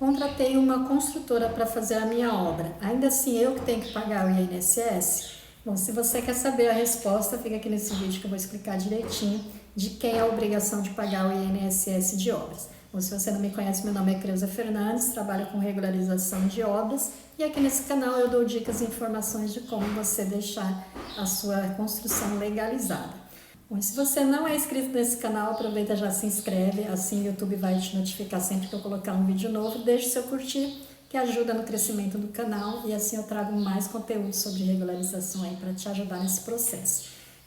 Contratei uma construtora para fazer a minha obra. Ainda assim, eu que tenho que pagar o INSS? Bom, se você quer saber a resposta, fica aqui nesse vídeo que eu vou explicar direitinho de quem é a obrigação de pagar o INSS de obras. Bom, se você não me conhece, meu nome é Creuza Fernandes, trabalho com regularização de obras e aqui nesse canal eu dou dicas e informações de como você deixar a sua construção legalizada. Bom, se você não é inscrito nesse canal, aproveita, já se inscreve, assim o YouTube vai te notificar sempre que eu colocar um vídeo novo. Deixe seu curtir, que ajuda no crescimento do canal, e assim eu trago mais conteúdo sobre regularização aí para te ajudar nesse processo.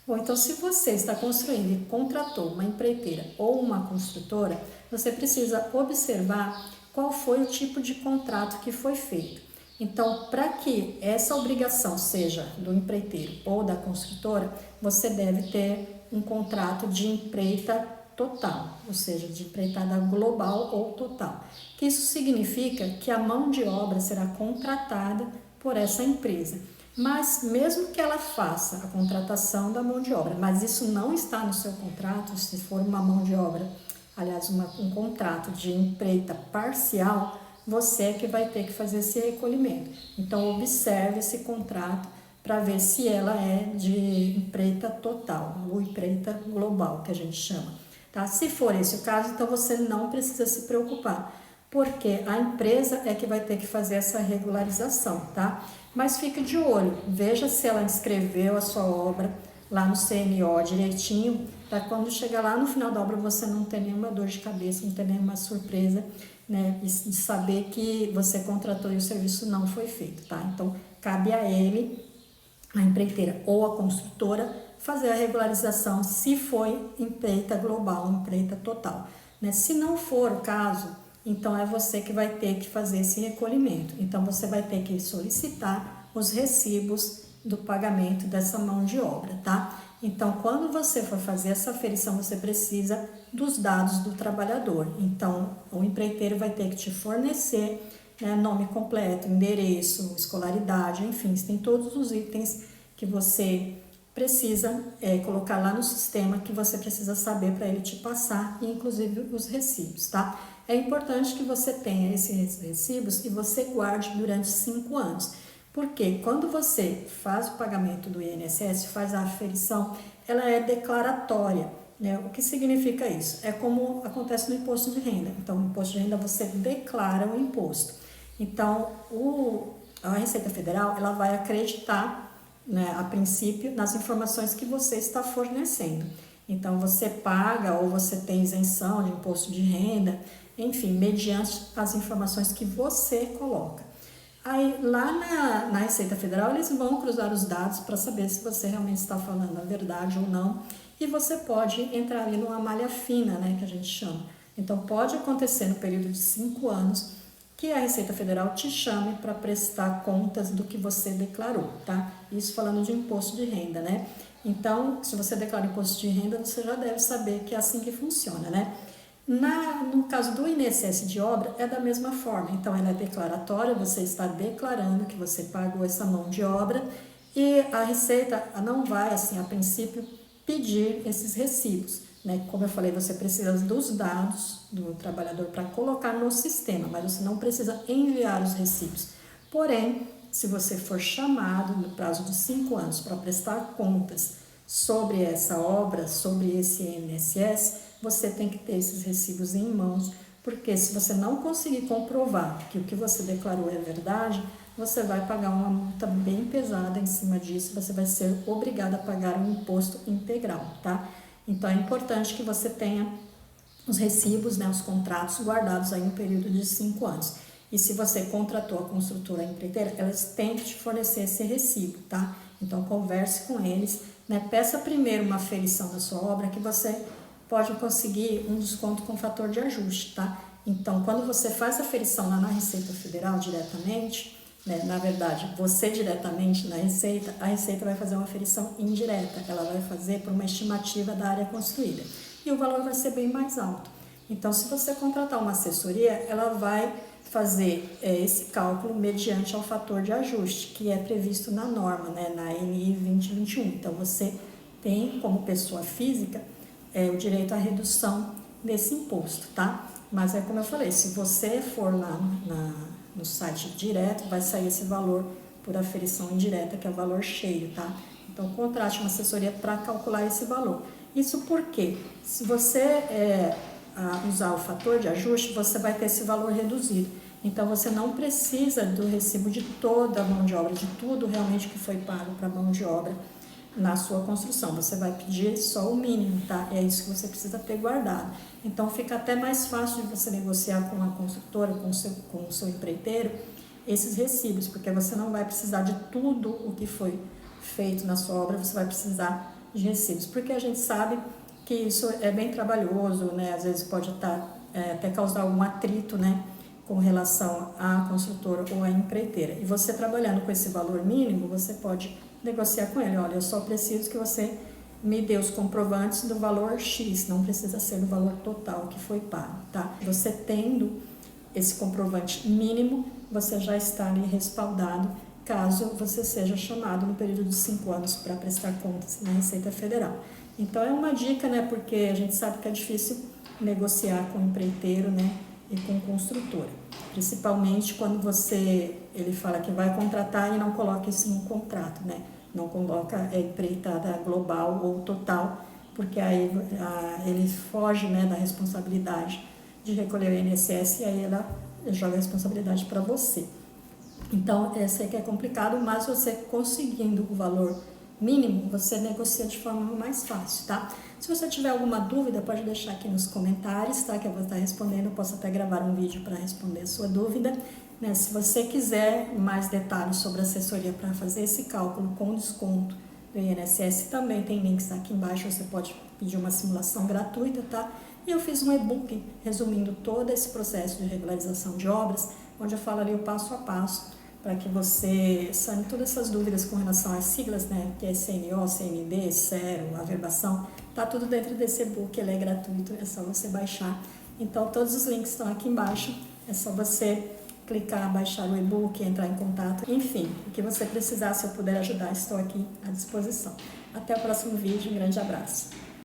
Bom, então se você está construindo e contratou uma empreiteira ou uma construtora, você precisa observar qual foi o tipo de contrato que foi feito. Então, para que essa obrigação seja do empreiteiro ou da construtora, você deve ter um contrato de empreita total, ou seja, de empreitada global ou total. Que isso significa que a mão de obra será contratada por essa empresa. Mas mesmo que ela faça a contratação da mão de obra, mas isso não está no seu contrato, se for uma mão de obra, aliás, um contrato de empreita parcial, você é que vai ter que fazer esse recolhimento. Então, observe esse contrato para ver se ela é de empreita total, ou empreita global, que a gente chama. Tá? Se for esse o caso, então você não precisa se preocupar, porque a empresa é que vai ter que fazer essa regularização, tá? Mas fique de olho, veja se ela inscreveu a sua obra lá no CNO direitinho, para quando chegar lá no final da obra você não ter nenhuma dor de cabeça, não ter nenhuma surpresa, né, de saber que você contratou e o serviço não foi feito, tá? Então, cabe a ele, a empreiteira ou a construtora, fazer a regularização se foi empreita global, empreita total, né? Se não for o caso, então é você que vai ter que fazer esse recolhimento. Então, você vai ter que solicitar os recibos do pagamento dessa mão de obra, tá? Então, quando você for fazer essa aferição, você precisa dos dados do trabalhador. Então, o empreiteiro vai ter que te fornecer, né, nome completo, endereço, escolaridade, enfim, tem todos os itens que você precisa colocar lá no sistema, que você precisa saber para ele te passar, e inclusive os recibos, tá? É importante que você tenha esses recibos e você guarde durante 5 anos. Porque quando você faz o pagamento do INSS, faz a aferição, ela é declaratória, né? O que significa isso? É como acontece no imposto de renda. Então, no imposto de renda você declara o imposto. Então, a Receita Federal, ela vai acreditar, né, a princípio, nas informações que você está fornecendo. Então, você paga ou você tem isenção de imposto de renda, enfim, mediante as informações que você coloca. Aí, lá na Receita Federal, eles vão cruzar os dados para saber se você realmente está falando a verdade ou não. E você pode entrar ali numa malha fina, né, que a gente chama. Então, pode acontecer no período de 5 anos que a Receita Federal te chame para prestar contas do que você declarou, tá? Isso falando de imposto de renda, né? Então, se você declara imposto de renda, você já deve saber que é assim que funciona, né? No caso do INSS de obra, é da mesma forma. Então, ela é declaratória, você está declarando que você pagou essa mão de obra, e a Receita não vai, assim, a princípio, pedir esses recibos, né? Como eu falei, você precisa dos dados do trabalhador para colocar no sistema, mas você não precisa enviar os recibos. Porém, se você for chamado no prazo de 5 anos para prestar contas sobre essa obra, sobre esse INSS, você tem que ter esses recibos em mãos, porque se você não conseguir comprovar que o que você declarou é verdade, você vai pagar uma multa bem pesada em cima disso, você vai ser obrigado a pagar um imposto integral, tá? Então, é importante que você tenha os recibos, né, os contratos guardados aí no período de 5 anos. E se você contratou a construtora a empreiteira, elas têm que te fornecer esse recibo, tá? Então, converse com eles, né? Peça primeiro uma aferição da sua obra, que você pode conseguir um desconto com fator de ajuste, tá? Então, quando você faz a aferição lá na Receita Federal diretamente, né, na verdade, você diretamente na Receita, a Receita vai fazer uma aferição indireta, ela vai fazer por uma estimativa da área construída, e o valor vai ser bem mais alto. Então, se você contratar uma assessoria, ela vai fazer esse cálculo mediante ao fator de ajuste, que é previsto na norma, né, na NI 2021. Então, você tem, como pessoa física, o direito à redução desse imposto, tá? Mas é como eu falei, se você for lá no site direto, vai sair esse valor por aferição indireta, que é o valor cheio, tá? Então, contrate uma assessoria para calcular esse valor. Isso porque, se você usar o fator de ajuste, você vai ter esse valor reduzido. Então, você não precisa do recibo de toda a mão de obra, de tudo realmente que foi pago para a mão de obra na sua construção. Você vai pedir só o mínimo, tá? É isso que você precisa ter guardado. Então, fica até mais fácil de você negociar com a construtora, com o seu empreiteiro, esses recibos, porque você não vai precisar de tudo o que foi feito na sua obra, você vai precisar de recibos, porque a gente sabe que isso é bem trabalhoso, né? Às vezes pode até causar algum atrito, né, com relação à construtora ou à empreiteira. E você trabalhando com esse valor mínimo, você pode negociar com ele: olha, eu só preciso que você me dê os comprovantes do valor X, não precisa ser do valor total que foi pago, tá? Você tendo esse comprovante mínimo, você já está ali respaldado, caso você seja chamado no período de 5 anos para prestar contas na Receita Federal. Então é uma dica, né, porque a gente sabe que é difícil negociar com o empreiteiro, né, e com construtora, principalmente quando ele fala que vai contratar e não coloca isso no contrato, né, não coloca empreitada global ou total, porque aí ele foge, né, da responsabilidade de recolher o INSS e aí ela joga a responsabilidade para você. Então, esse aqui é complicado, mas você conseguindo o valor mínimo, você negocia de forma mais fácil, tá? Se você tiver alguma dúvida, pode deixar aqui nos comentários, tá? Que eu vou estar respondendo, eu posso até gravar um vídeo para responder a sua dúvida, né? Se você quiser mais detalhes sobre assessoria para fazer esse cálculo com desconto do INSS, também tem links aqui embaixo, você pode pedir uma simulação gratuita, tá? E eu fiz um e-book resumindo todo esse processo de regularização de obras, onde eu falo ali o passo a passo, para que você sane todas essas dúvidas com relação às siglas, né, que é CNO, CND, CERO, averbação, tá tudo dentro desse e-book, ele é gratuito, é só você baixar. Então, todos os links estão aqui embaixo, é só você clicar, baixar o e-book, entrar em contato, enfim, o que você precisar, se eu puder ajudar, estou aqui à disposição. Até o próximo vídeo, um grande abraço.